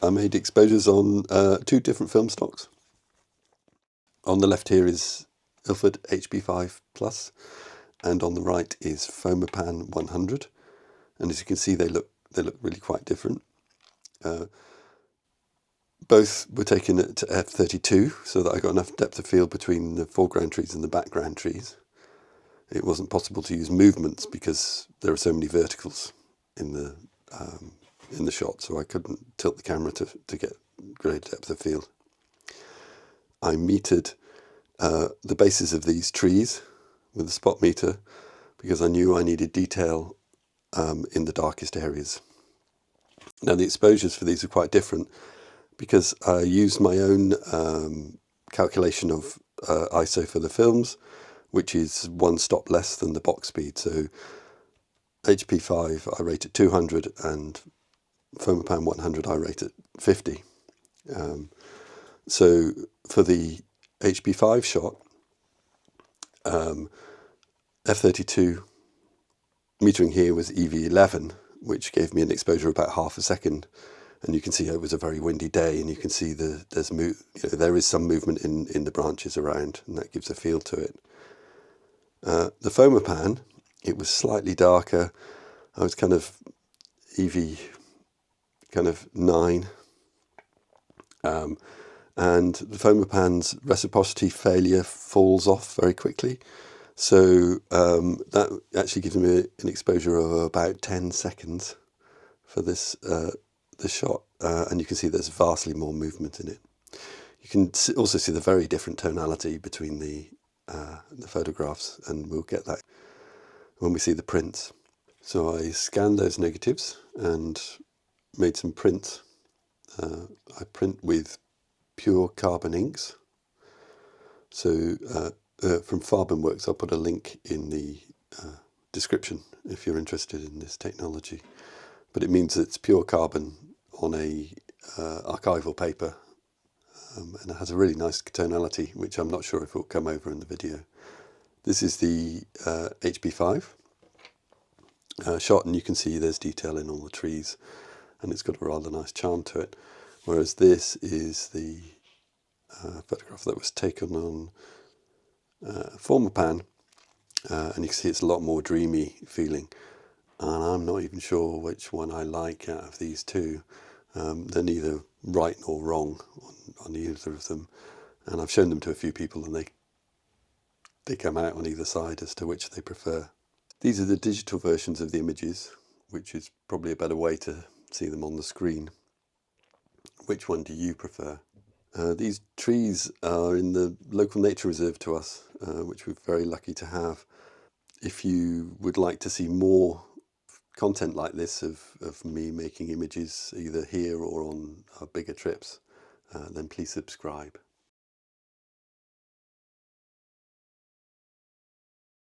I made exposures on two different film stocks. On the left here is Ilford HP5 Plus, and on the right is Fomapan 100. And as you can see, they look really quite different. Both were taken at f32, so that I got enough depth of field between the foreground trees and the background trees. It wasn't possible to use movements because there are so many verticals in the shot, so I couldn't tilt the camera to get great depth of field. I metered the bases of these trees with a spot meter because I knew I needed detail in the darkest areas. Now the exposures for these are quite different because I used my own calculation of ISO for the films, which is one stop less than the box speed. So HP5 I rate at 200 and Fomapan 100 I rate at 50. So for the HP5 shot, f32 metering here was EV11, which gave me an exposure of about half a second. And you can see it was a very windy day, and you can see there is some movement in the branches around, and that gives a feel to it. The Fomapan, it was slightly darker. I was kind of EV 9. And the Fomapan's reciprocity failure falls off very quickly. So that actually gives me an exposure of about 10 seconds for this shot. And you can see there's vastly more movement in it. You can also see the very different tonality between the photographs, and we'll get that when we see the prints. So I scanned those negatives and made some prints. I print with pure carbon inks. So from Farbenwerk, I'll put a link in the description if you're interested in this technology. But it means it's pure carbon on a archival paper, and it has a really nice tonality, which I'm not sure if it will come over in the video. This is the HP5 shot, and you can see there's detail in all the trees, and it's got a rather nice charm to it. Whereas this is the photograph that was taken on Fomapan, and you can see it's a lot more dreamy feeling. And I'm not even sure which one I like out of these two. They're neither right nor wrong on either of them. And I've shown them to a few people, and they come out on either side as to which they prefer. These are the digital versions of the images, which is probably a better way to see them on the screen. Which one do you prefer? These trees are in the local nature reserve to us, which we're very lucky to have. If you would like to see more content like this of me making images either here or on our bigger trips, then please subscribe.